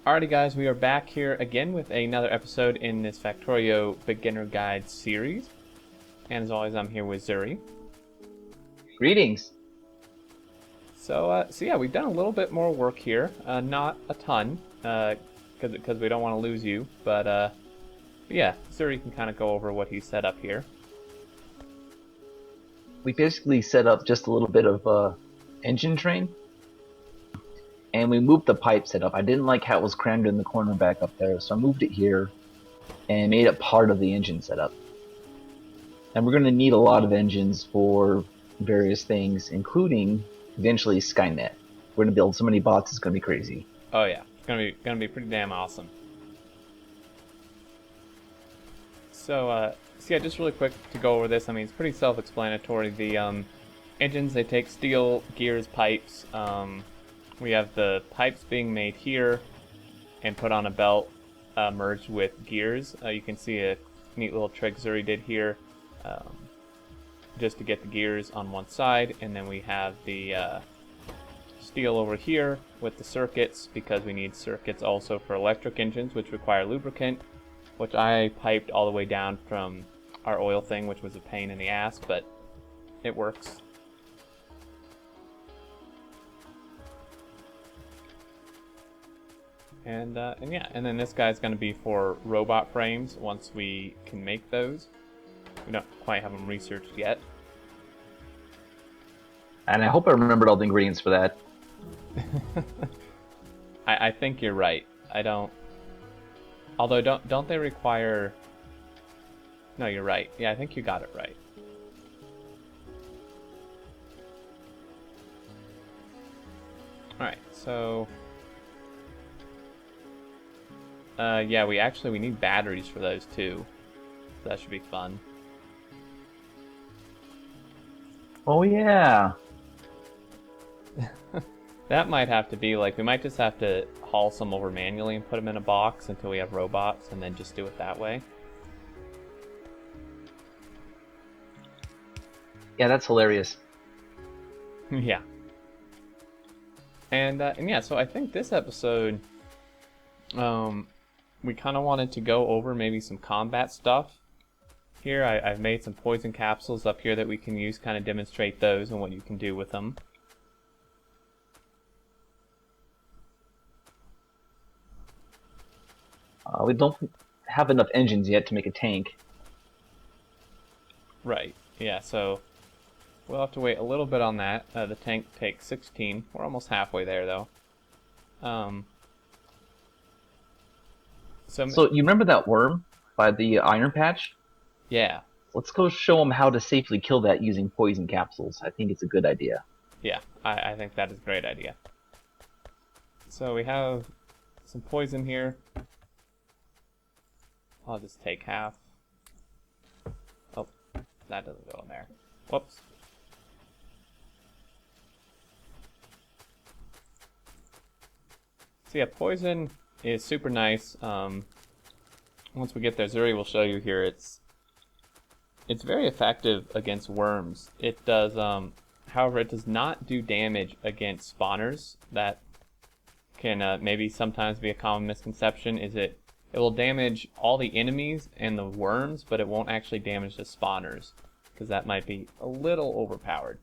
Alrighty guys, we are back here again with another episode in this Factorio Beginner Guide series. And as always, I'm here with Zuri. Greetings. So yeah, we've done a little bit more work here. Not a ton, because we don't want to lose you. But yeah, Zuri can kind of go over what he set up here. We basically set up just a little bit of engine train, and we moved the pipe setup. I didn't like how it was crammed in the corner back up there, so I moved it here and made it part of the engine setup. And we're going to need a lot of engines for various things, including eventually Skynet. We're going to build so many bots, it's going to be crazy. Oh yeah, it's gonna be pretty damn awesome. So yeah, just really quick to go over this. I mean, it's pretty self-explanatory. The engines, they take steel, gears, pipes. We have the pipes being made here and put on a belt merged with gears. You can see a neat little trick Zuri did here just to get the gears on one side, and then we have the steel over here with the circuits, because we need circuits also for electric engines which require lubricant, which I piped all the way down from our oil thing, which was a pain in the ass, but it works. And yeah, and then this guy's going to be for robot frames once we can make those. We don't quite have them researched yet. And I hope I remembered all the ingredients for that. I think you're right. I don't. Although don't they require? No, you're right. Yeah, I think you got it right. All right, so. Yeah, we need batteries for those too. So that should be fun. Oh yeah. That might have to be like, we might just have to haul some over manually and put them in a box until we have robots, and then just do it that way. Yeah, that's hilarious. Yeah. And yeah, so I think this episode, we kind of wanted to go over maybe some combat stuff. Here, I've made some poison capsules up here that we can use, kind of demonstrate those and what you can do with them. We don't have enough engines yet to make a tank. Right, yeah, so we'll have to wait a little bit on that. The tank takes 16. We're almost halfway there, though. So you remember that worm by the iron patch? Yeah. Let's go show them how to safely kill that using poison capsules. I think it's a good idea. Yeah, I think that is a great idea. So we have some poison here. I'll just take half. Oh, that doesn't go in there. Whoops. So yeah, poison is super nice. Once we get there, Zuri will show you here. It's very effective against worms. It does, however, it does not do damage against spawners. That can maybe sometimes be a common misconception. Is it will damage all the enemies and the worms, but it won't actually damage the spawners, because that might be a little overpowered.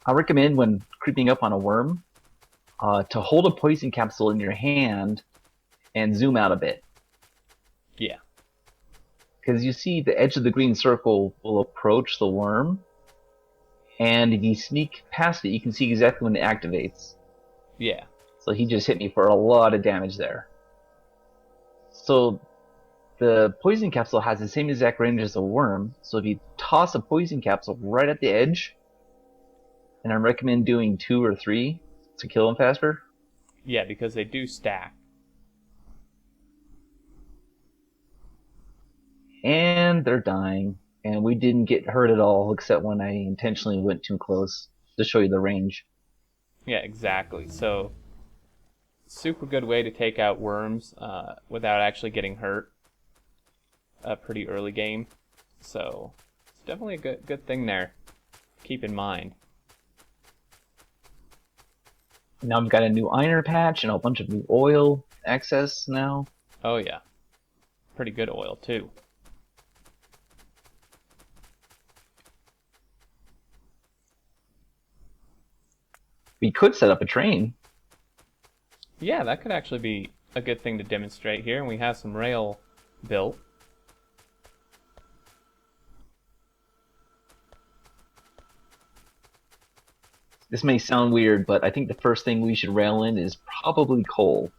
I recommend when creeping up on a worm to hold a poison capsule in your hand and zoom out a bit. Yeah. Because you see the edge of the green circle will approach the worm, and if you sneak past it, you can see exactly when it activates. Yeah. So he just hit me for a lot of damage there. So the poison capsule has the same exact range as a worm, so if you toss a poison capsule right at the edge, and I recommend doing 2 or 3 to kill them faster. Yeah, because they do stack. And they're dying, and we didn't get hurt at all, except when I intentionally went too close to show you the range. Yeah, exactly. So, super good way to take out worms without actually getting hurt. A pretty early game. So, it's definitely a good thing there. Keep in mind. Now I've got a new iron patch and a bunch of new oil access now. Oh yeah, pretty good oil too. We could set up a train. Yeah, that could actually be a good thing to demonstrate here, and we have some rail built. This may sound weird, but I think the first thing we should rail in is probably coal.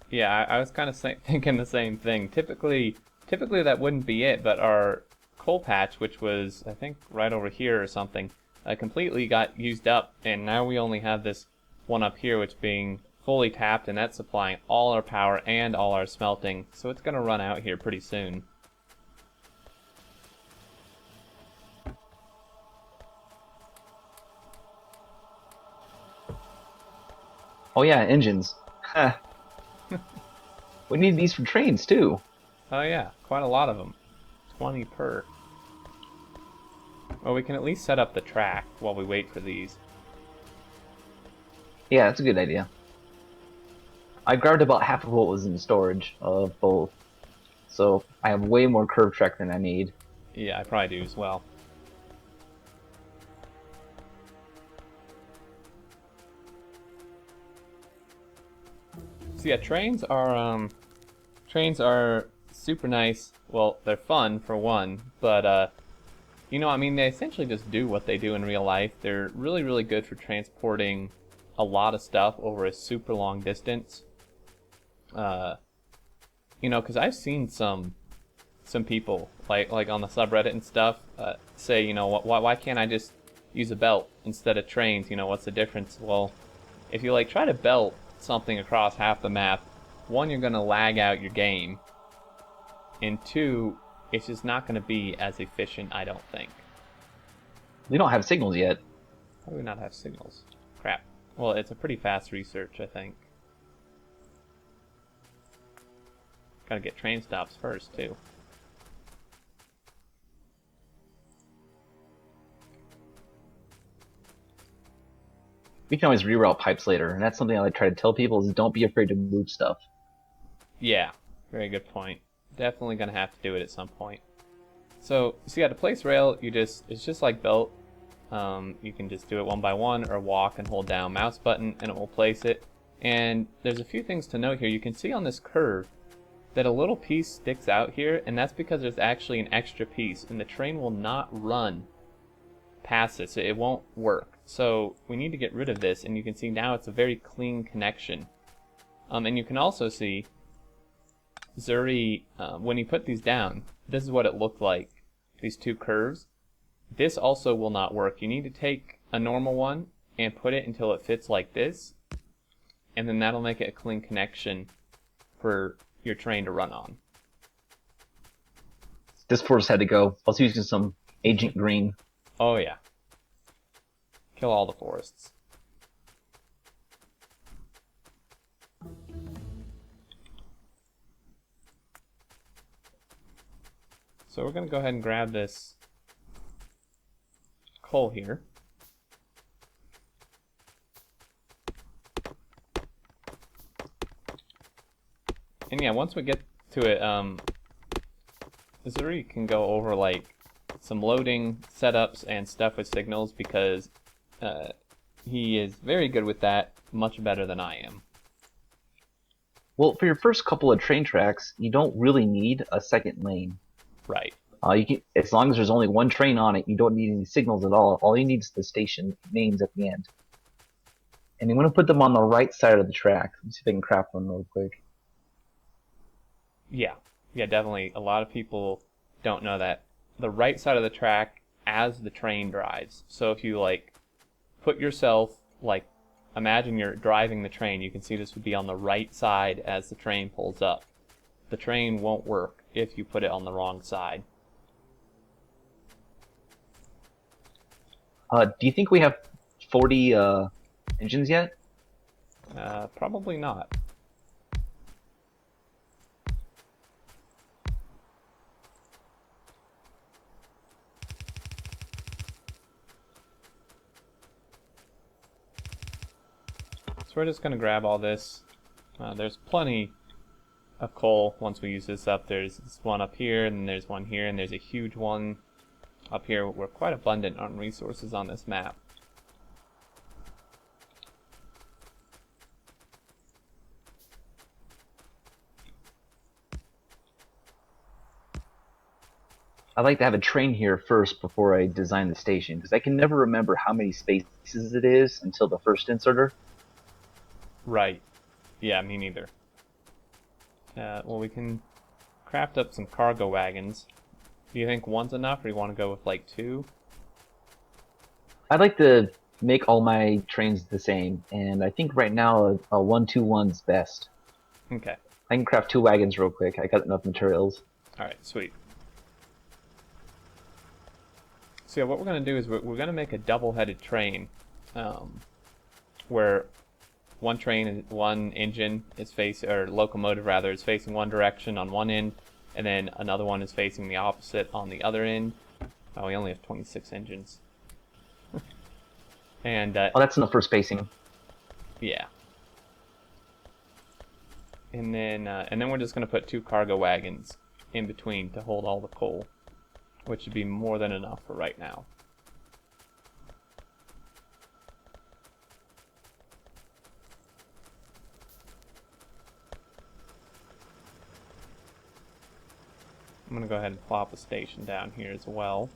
Yeah, I was kind of thinking the same thing. Typically that wouldn't be it, but our coal patch, which was I think right over here or something, completely got used up, and now we only have this one up here, which being fully tapped, and that's supplying all our power and all our smelting. So it's gonna run out here pretty soon. Oh yeah, engines. We need these for trains too. Oh yeah, quite a lot of them. 20 per. Well, we can at least set up the track while we wait for these. Yeah, that's a good idea. I grabbed about half of what was in storage of both, so I have way more curve track than I need. Yeah, I probably do as well. So yeah, trains are super nice. Well, they're fun for one, but you know, I mean, they essentially just do what they do in real life. They're really, really good for transporting a lot of stuff over a super long distance. You know, because I've seen some people like on the subreddit and stuff say, you know, why can't I just use a belt instead of trains? You know, what's the difference? Well, if you like try to belt something across half the map, one, you're gonna lag out your game, and two, it's just not gonna be as efficient, I don't think. We don't have signals yet. How do we not have signals? Crap. Well, it's a pretty fast research, I think. Gotta get train stops first, too. We can always reroute pipes later, and that's something I try to tell people is don't be afraid to move stuff. Yeah, very good point. Definitely gonna have to do it at some point. So yeah, to place rail, it's just like belt. You can just do it one by one or walk and hold down mouse button and it will place it. And there's a few things to note here. You can see on this curve that a little piece sticks out here, and that's because there's actually an extra piece, and the train will not run past this. It won't work. So we need to get rid of this, and you can see now it's a very clean connection. And you can also see Zuri, when he put these down, this is what it looked like, these two curves. This also will not work. You need to take a normal one and put it until it fits like this, and then that'll make it a clean connection for your train to run on. This forest had to go. I was using some Agent Green. Oh yeah. Kill all the forests. So we're going to go ahead and grab this coal here. And yeah, once we get to it, Zuri can go over like some loading setups and stuff with signals, because he is very good with that, much better than I am. Well, for your first couple of train tracks, you don't really need a second lane. Right. You can, as long as there's only one train on it, you don't need any signals at all. All you need is the station names at the end. And you want to put them on the right side of the track. Let me see if I can craft one real quick. Yeah, definitely. A lot of people don't know that. The right side of the track as the train drives. So if you like put yourself, like imagine you're driving the train, you can see this would be on the right side as the train pulls up. The train won't work if you put it on the wrong side. Do you think we have 40 engines yet? Probably not. So we're just going to grab all this. There's plenty of coal once we use this up. There's this one up here, and there's one here, and there's a huge one up here. We're quite abundant on resources on this map. I'd like to have a train here first before I design the station, because I can never remember how many spaces it is until the first inserter. Right. Yeah, me neither. Well, we can craft up some cargo wagons. Do you think one's enough, or do you want to go with like 2? I'd like to make all my trains the same, and I think right now a 1-2-1's best. Okay. I can craft 2 wagons real quick. I got enough materials. Alright, sweet. So yeah, what we're going to do is we're going to make a double-headed train, where one engine is facing, or locomotive rather, is facing one direction on one end, and then another one is facing the opposite on the other end. Oh, we only have 26 engines. And oh, that's enough for spacing. Yeah. And then we're just going to put 2 cargo wagons in between to hold all the coal, which should be more than enough for right now. I'm going to go ahead and plop a station down here as well.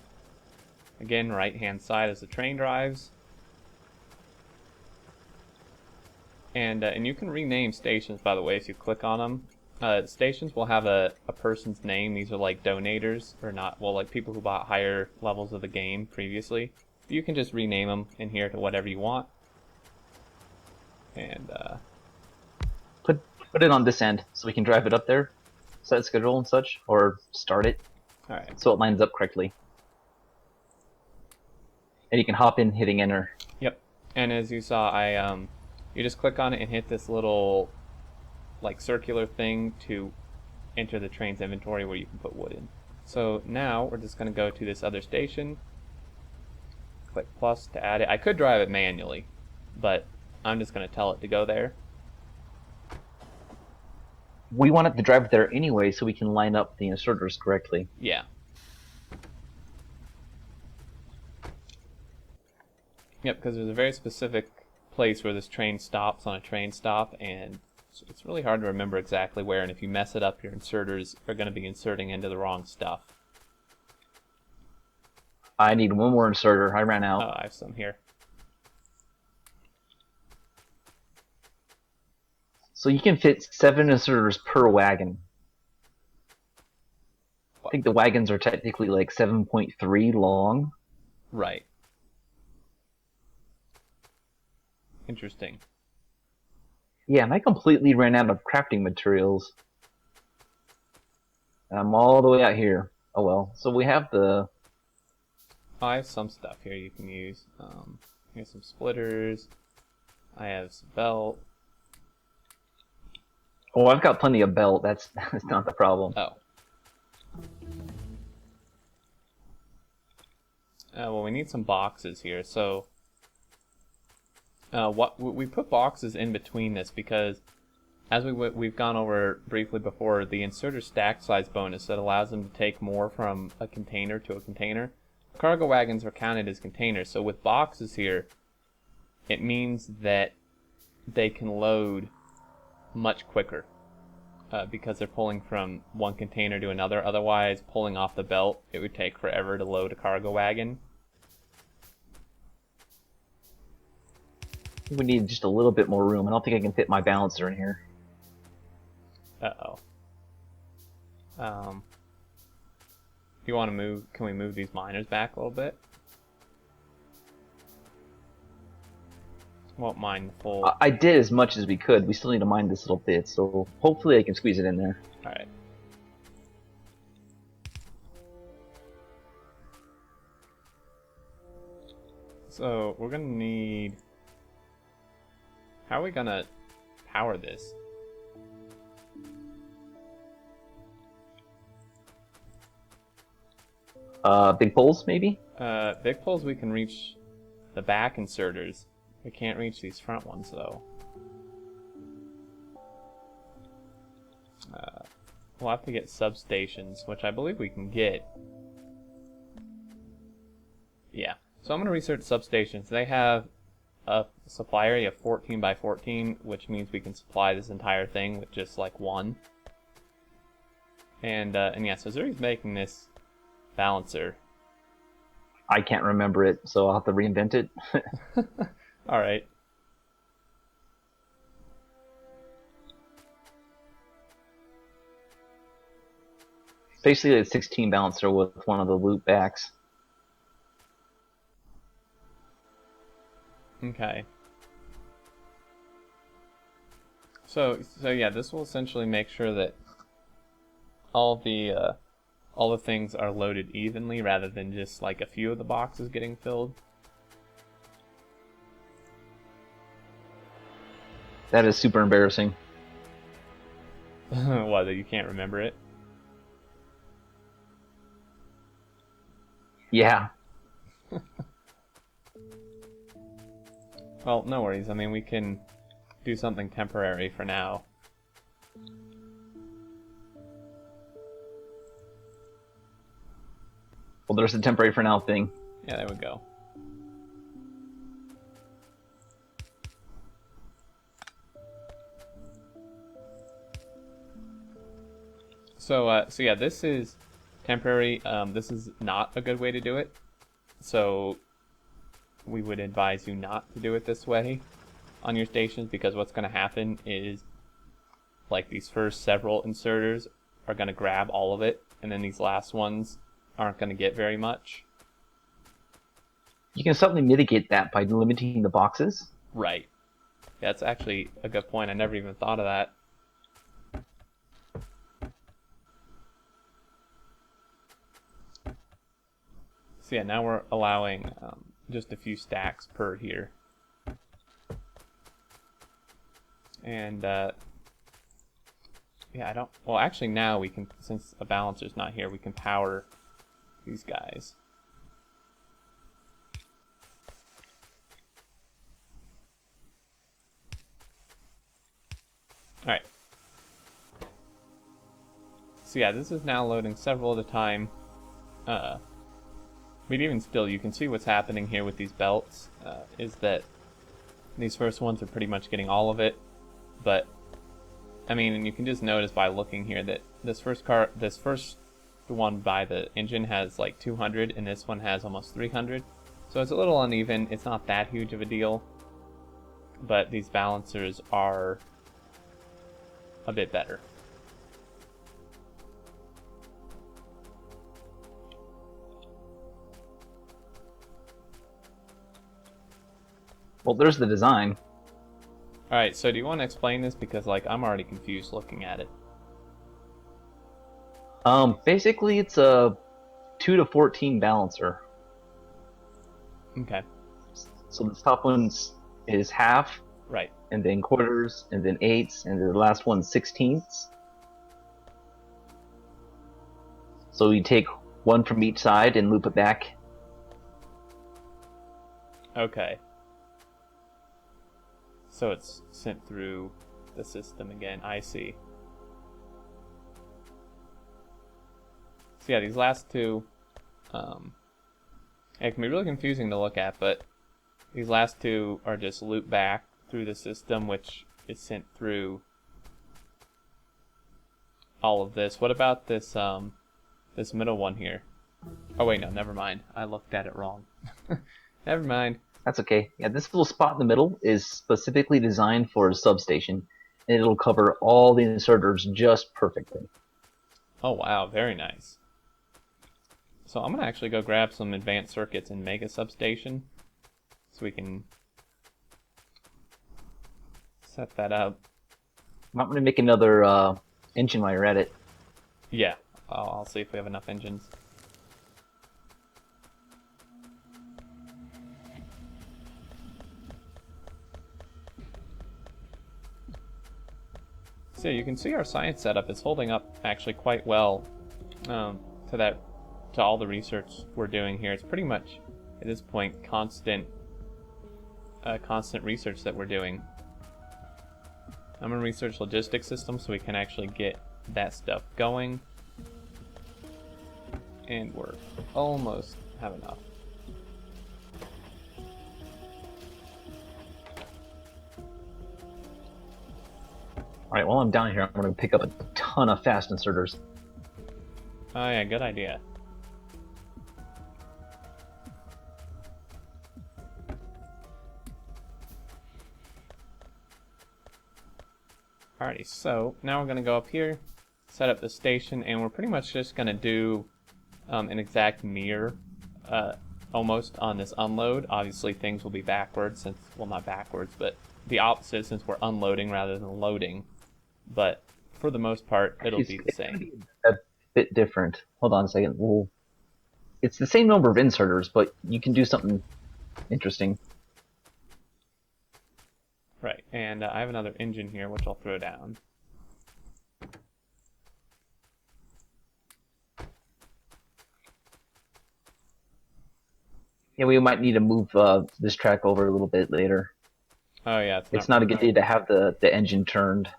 Again, right hand side as the train drives. And you can rename stations, by the way, if you click on them. Stations will have a person's name. These are like donators, or not, well, like people who bought higher levels of the game previously. You can just rename them in here to whatever you want. And Put it on this end so we can drive it up there, set schedule and such, or start it. alright. So it lines up correctly. And you can hop in hitting enter. Yep. And as you saw, you just click on it and hit this little like circular thing to enter the train's inventory where you can put wood in. So now we're just going to go to this other station, click plus to add it. I could drive it manually, but I'm just going to tell it to go there. We want it to drive it there anyway so we can line up the inserters correctly. Yeah. Yep, because there's a very specific place where this train stops on a train stop, and it's really hard to remember exactly where, and if you mess it up, your inserters are going to be inserting into the wrong stuff. I need one more inserter. I ran out. Oh, I have some here. So you can fit 7 inserters per wagon. I think the wagons are technically like 7.3 long. Right. Interesting. Yeah, and I completely ran out of crafting materials. I'm all the way out here. Oh well. So we have the... Oh, I have some stuff here you can use. Here's some splitters. I have some belt. Oh, I've got plenty of belt. That's not the problem. Oh. Well, we need some boxes here. So, what we put boxes in between this because, as we've gone over briefly before, the inserter stack size bonus that allows them to take more from a container to a container. Cargo wagons are counted as containers, so with boxes here, it means that they can load much quicker because they're pulling from one container to another. Otherwise, pulling off the belt, it would take forever to load a cargo wagon. We need just a little bit more room. I don't think I can fit my balancer in here. Uh-oh. You want to move? Can we move these miners back a little bit? Won't mine the full. I did as much as we could. We still need to mine this little bit, so hopefully I can squeeze it in there. Alright. So, we're gonna need... How are we gonna power this? Big poles, maybe? Big poles we can reach the back inserters. We can't reach these front ones, though. We'll have to get substations, which I believe we can get. Yeah. So I'm going to research substations. They have a supply area of 14 by 14, which means we can supply this entire thing with just like one. And yeah, so Zuri's making this balancer. I can't remember it, so I'll have to reinvent it. All right. Basically a 16 balancer with one of the loop backs. Okay. So yeah, this will essentially make sure that all the things are loaded evenly rather than just like a few of the boxes getting filled. That is super embarrassing. What, that you can't remember it? Yeah. Well, no worries. I mean, we can do something temporary for now. Well, there's a temporary for now thing. Yeah, there we go. So yeah, this is temporary. This is not a good way to do it. So we would advise you not to do it this way on your stations, because what's going to happen is like these first several inserters are going to grab all of it, and then these last ones aren't going to get very much. You can certainly mitigate that by limiting the boxes. Right. That's actually a good point. I never even thought of that. So yeah, now we're allowing just a few stacks per here. And yeah, well, actually now we can, since a balancer's not here, we can power these guys. Alright. So yeah, this is now loading several at a time. But even still, you can see what's happening here with these belts, is that these first ones are pretty much getting all of it. But, I mean, and you can just notice by looking here that this first one by the engine has like 200, and this one has almost 300. So it's a little uneven. It's not that huge of a deal. But these balancers are a bit better. Well, there's the design. Alright, so do you want to explain this? Because, like, I'm already confused looking at it. Basically, it's a 2 to 14 balancer. Okay. So the top one is half, Right. and then quarters, and then eighths, and then the last one 16ths. So you take one from each side and loop it back. Okay. So it's sent through the system again. I see. So yeah, these last two, it can be really confusing to look at, but these last two are just looped back through the system, which is sent through all of this. What about this, this middle one here? Oh wait, no, never mind. I looked at it wrong. Never mind. That's okay. Yeah, this little spot in the middle is specifically designed for a substation, and it'll cover all the inserters just perfectly. Oh wow, very nice. So I'm going to actually go grab some advanced circuits and make a substation so we can set that up. I'm going to make another engine while you're at it. Yeah, I'll see if we have enough engines. So you can see our science setup is holding up actually quite well to all the research we're doing here. It's pretty much at this point constant research that we're doing. I'm gonna research logistics systems so we can actually get that stuff going. And we're almost have enough. Alright, while I'm down here, I'm going to pick up a ton of fast inserters. Oh yeah, good idea. Alrighty, so now we're going to go up here, set up the station, and we're pretty much just going to do an exact mirror almost on this unload. Obviously things will be backwards, since, well, not backwards, but the opposite since we're unloading rather than loading. But for the most part, it'll be the same. Be a bit different. Hold on a second. Well, it's the same number of inserters, but you can do something interesting. Right, and I have another engine here, which I'll throw down. Yeah, we might need to move this track over a little bit later. Oh yeah, It's not a good idea to have the engine turned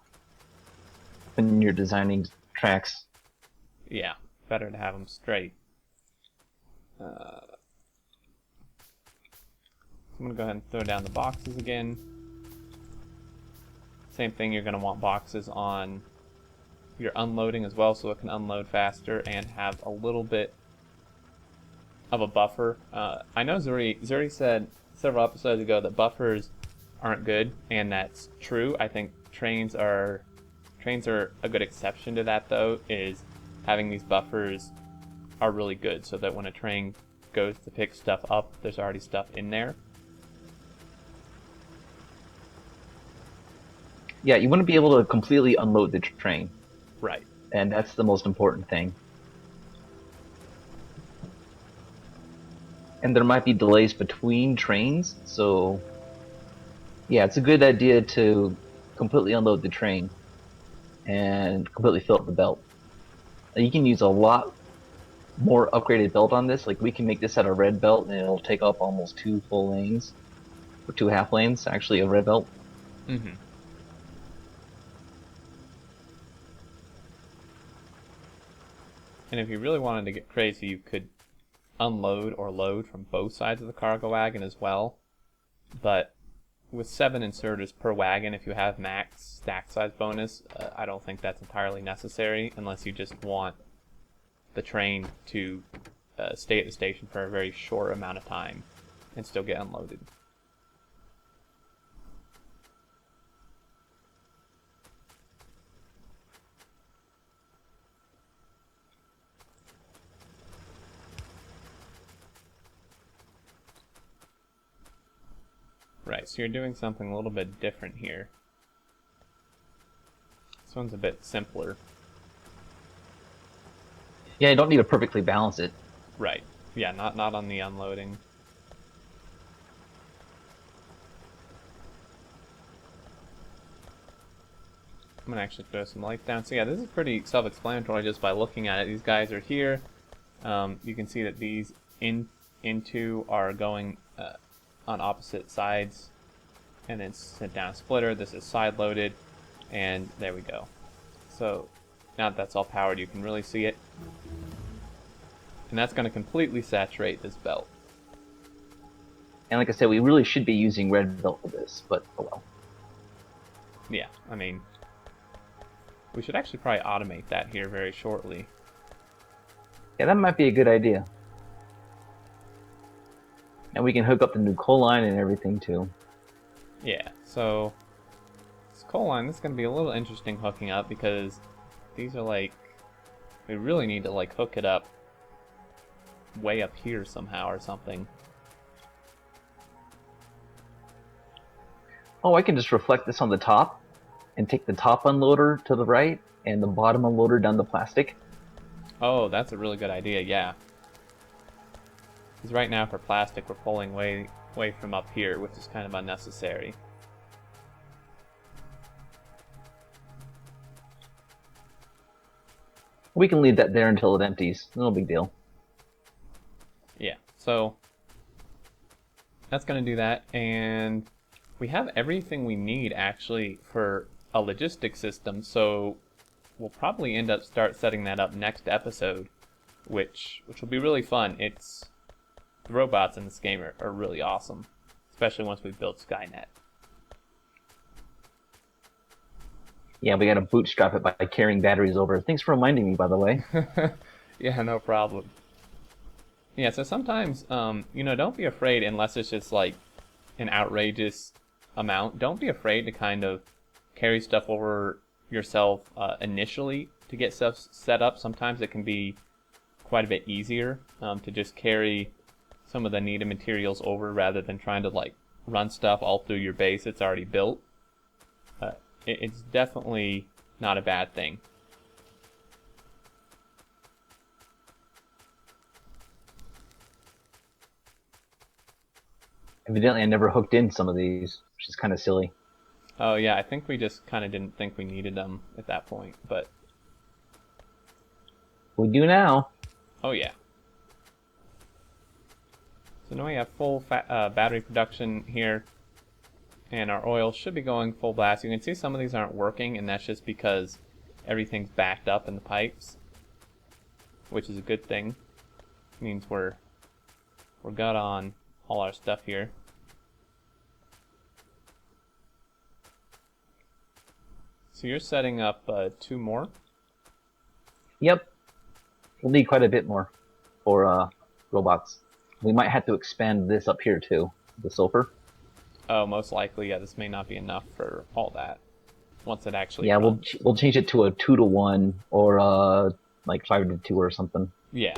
when you're designing tracks. Yeah, better to have them straight. I'm going to go ahead and throw down the boxes again. Same thing, you're going to want boxes on your unloading as well, so it can unload faster and have a little bit of a buffer. I know Zuri said several episodes ago that buffers aren't good, and that's true. I think trains are a good exception to that, though, is having these buffers are really good, so that when a train goes to pick stuff up, there's already stuff in there. Yeah, you want to be able to completely unload the train. Right. And that's the most important thing. And there might be delays between trains, so yeah, it's a good idea to completely unload the train and completely fill up the belt. You can use a lot more upgraded belt on this. Like, we can make this at a red belt and it'll take up almost 2 full lanes, or 2 half lanes, actually, a red belt. Mm-hmm. And if you really wanted to get crazy, you could unload or load from both sides of the cargo wagon as well. But with 7 inserters per wagon, if you have max stack size bonus, I don't think that's entirely necessary unless you just want the train to stay at the station for a very short amount of time and still get unloaded. Right, so you're doing something a little bit different here. This one's a bit simpler. Yeah, you don't need to perfectly balance it. Right. Yeah, not on the unloading. I'm gonna actually throw some lights down. So yeah, this is pretty self-explanatory just by looking at it. These guys are here. You can see that these into are going on opposite sides, and then sit down splitter. This is side loaded, and there we go. So now that that's all powered, you can really see it, and that's going to completely saturate this belt. And like I said, we really should be using red belt for this, but oh well. Yeah, I mean, we should actually probably automate that here very shortly. Yeah, that might be a good idea. And we can hook up the new coal line and everything too. Yeah, so this coal line, this is going to be a little interesting hooking up because these are like, we really need to like hook it up way up here somehow or something. Oh, I can just reflect this on the top and take the top unloader to the right and the bottom unloader down the plastic. Oh, that's a really good idea, yeah. Because right now for plastic, we're pulling way from up here, which is kind of unnecessary. We can leave that there until it empties. No big deal. Yeah, so that's going to do that, and we have everything we need actually for a logistics system. So we'll probably end up setting that up next episode, which will be really fun. The robots in this game are really awesome, especially once we build Skynet. Yeah, we gotta bootstrap it by carrying batteries over. Thanks for reminding me, by the way. Yeah, no problem. Yeah, so sometimes, don't be afraid unless it's just like an outrageous amount. Don't be afraid to kind of carry stuff over yourself initially to get stuff set up. Sometimes it can be quite a bit easier to just carry some of the needed materials over rather than trying to like run stuff all through your base that's already built. It's definitely not a bad thing. Evidently, I never hooked in some of these, which is kind of silly. Oh yeah, I think we just kind of didn't think we needed them at that point, but We do now. oh yeah. So now we have full battery production here, and our oil should be going full blast. You can see some of these aren't working, and that's just because everything's backed up in the pipes, which is a good thing. It means we're good on all our stuff here. So you're setting up 2 more? Yep. We'll need quite a bit more for robots. We might have to expand this up here too, the sulfur. Oh, most likely, yeah, this may not be enough for all that once it actually Yeah, runs. we'll change it to a 2-to-1 or like 5-to-2 or something. Yeah.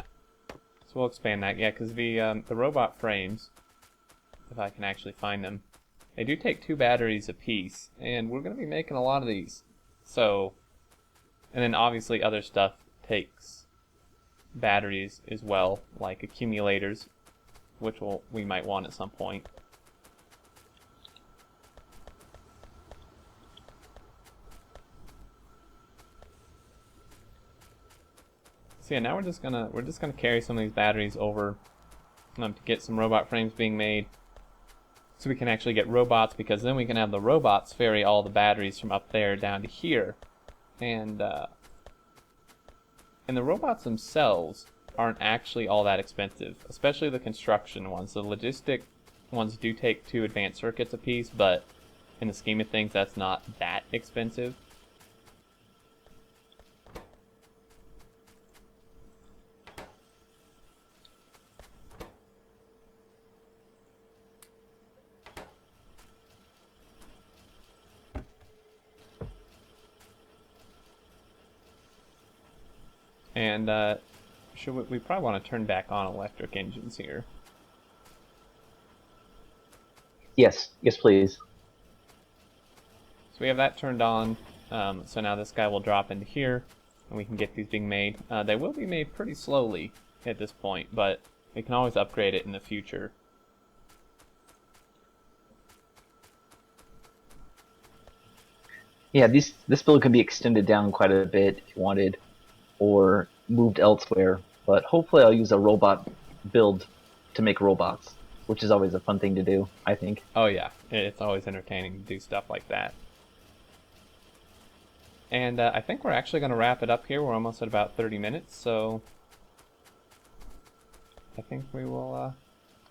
So we'll expand that, yeah, because the robot frames, if I can actually find them, they do take 2 batteries apiece, and we're going to be making a lot of these. So, and then obviously other stuff takes batteries as well, like accumulators, which we might want at some point. So yeah, now we're just gonna carry some of these batteries over to get some robot frames being made, so we can actually get robots, because then we can have the robots ferry all the batteries from up there down to here, and the robots themselves aren't actually all that expensive, especially the construction ones. The logistic ones do take 2 advanced circuits apiece, but in the scheme of things, that's not that expensive. And we probably want to turn back on electric engines here. Yes, please. So we have that turned on. So now this guy will drop into here, and we can get these being made. They will be made pretty slowly at this point, but we can always upgrade it in the future. Yeah, this build can be extended down quite a bit if you wanted, or moved elsewhere. But hopefully I'll use a robot build to make robots, which is always a fun thing to do, I think. Oh yeah, it's always entertaining to do stuff like that. And I think we're actually going to wrap it up here. We're almost at about 30 minutes, so I think we'll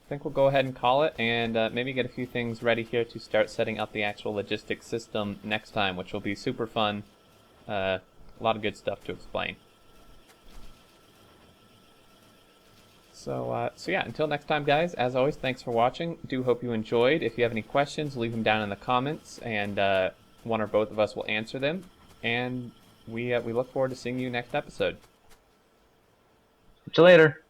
go ahead and call it, and maybe get a few things ready here to start setting up the actual logistics system next time, which will be super fun. A lot of good stuff to explain. So yeah, until next time, guys, as always, thanks for watching. Do hope you enjoyed. If you have any questions, leave them down in the comments, and one or both of us will answer them. And we look forward to seeing you next episode. See you later.